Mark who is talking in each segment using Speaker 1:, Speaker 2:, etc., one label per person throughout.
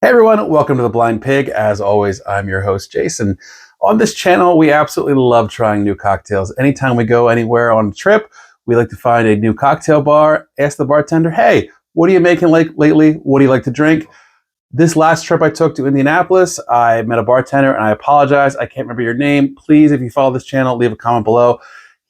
Speaker 1: Hey everyone, welcome to The Blind Pig. As always, I'm your host, Jason. On this channel, we absolutely love trying new cocktails. Anytime we go anywhere on a trip, we like to find a new cocktail bar, ask the bartender, hey, what are you making lately? What do you like to drink? This last trip I took to Indianapolis, I met a bartender, and I apologize, I can't remember your name. Please, if you follow this channel, leave a comment below.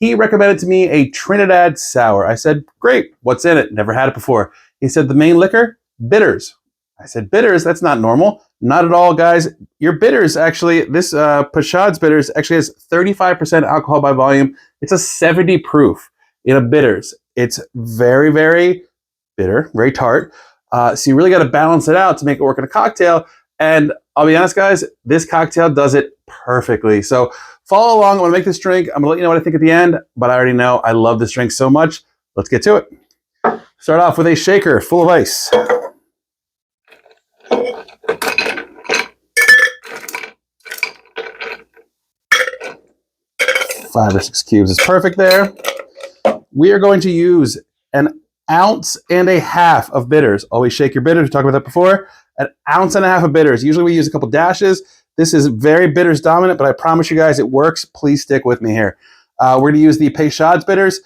Speaker 1: He recommended to me a Trinidad Sour. I said, great, what's in it? Never had it before. He said, the main liquor, bitters. I said, bitters? That's not normal. Not at all, guys. Your bitters, actually, this Pashad's bitters actually has 35% alcohol by volume. It's a 70 proof in a bitters. It's very, very bitter, very tart. So you really got to balance it out to make it work in a cocktail. And I'll be honest, guys, this cocktail does it perfectly. So follow along. I'm going to make this drink. I'm going to let you know what I think at the end, but I already know I love this drink so much. Let's get to it. Start off with a shaker full of ice. 5 or 6 cubes is perfect there. We are going to use 1.5 ounces of bitters. Always shake your bitters. We talked about that before. 1.5 ounces of bitters. Usually we use a couple dashes. This is very bitters dominant, but I promise you guys it works. Please stick with me here. We're going to use the Pashad's bitters.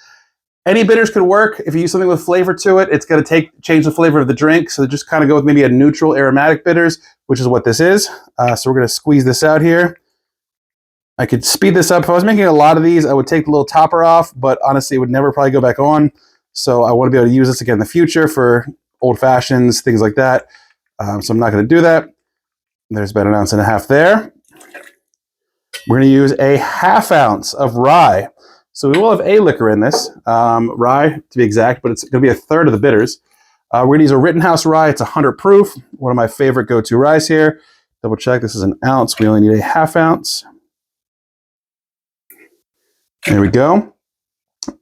Speaker 1: Any bitters could work. If you use something with flavor to it, it's going to change the flavor of the drink. So just kind of go with maybe a neutral aromatic bitters, which is what this is. So we're going to squeeze this out here. I could speed this up. If I was making a lot of these, I would take the little topper off, but honestly, it would never probably go back on. So I want to be able to use this again in the future for old fashions, things like that. So I'm not going to do that. There's about 1.5 ounces there. We're going to use 1/2 ounce of rye. So we will have a liquor in this, rye to be exact, but it's going to be 1/3 of the bitters. We're going to use a Rittenhouse rye. It's 100 proof. One of my favorite go-to ryes here. Double check. This is 1 ounce. We only need 1/2 ounce. There we go.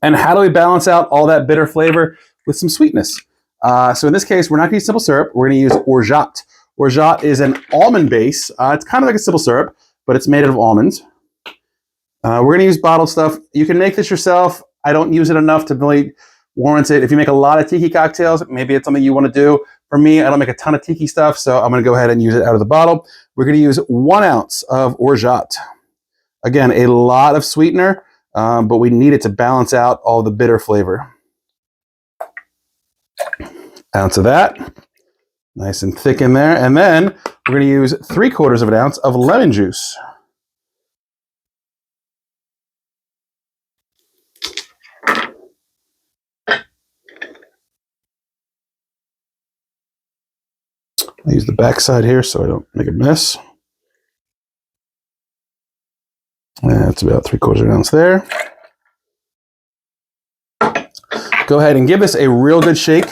Speaker 1: And how do we balance out all that bitter flavor with some sweetness? So in this case, we're not going to use simple syrup. We're going to use orgeat. Orgeat is an almond base. It's kind of like a simple syrup, but it's made out of almonds. We're going to use bottled stuff. You can make this yourself. I don't use it enough to really warrant it. If you make a lot of tiki cocktails, maybe it's something you want to do. For me, I don't make a ton of tiki stuff, so I'm going to go ahead and use it out of the bottle. We're going to use 1 ounce of orgeat. Again, a lot of sweetener. But we need it to balance out all the bitter flavor. 1 ounce of that. Nice and thick in there. And then we're going to use 3/4 ounce of lemon juice. I use the back side here so I don't make a mess. That's about 3/4 ounce there. Go ahead and give this a real good shake.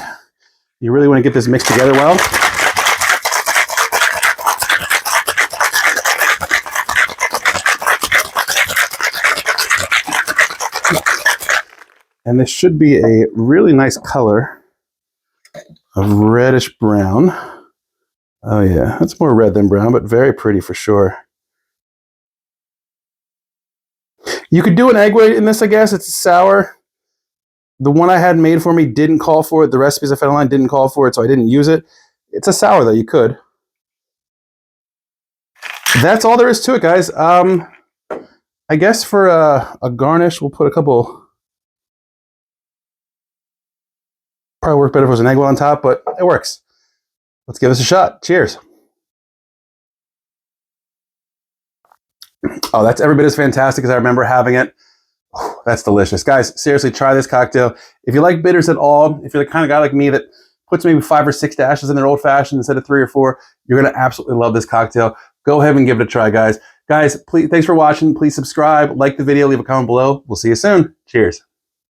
Speaker 1: You really want to get this mixed together well. And this should be a really nice color of reddish brown. Oh yeah, that's more red than brown, but very pretty for sure. You could do an egg white in this, I guess. It's sour. The one I had made for me didn't call for it. The recipes I found online didn't call for it, so I didn't use it. It's a sour, though. You could. That's all there is to it, guys. I guess for a garnish, we'll put a couple. Probably work better if it was an egg white on top, but it works. Let's give this a shot. Cheers. Oh, that's every bit as fantastic as I remember having it. Oh, that's delicious. Guys, seriously, try this cocktail. If you like bitters at all, if you're the kind of guy like me that puts maybe 5 or 6 dashes in their old fashioned instead of 3 or 4, you're going to absolutely love this cocktail. Go ahead and give it a try, guys. Guys, please, thanks for watching. Please subscribe, like the video, leave a comment below. We'll see you soon. Cheers.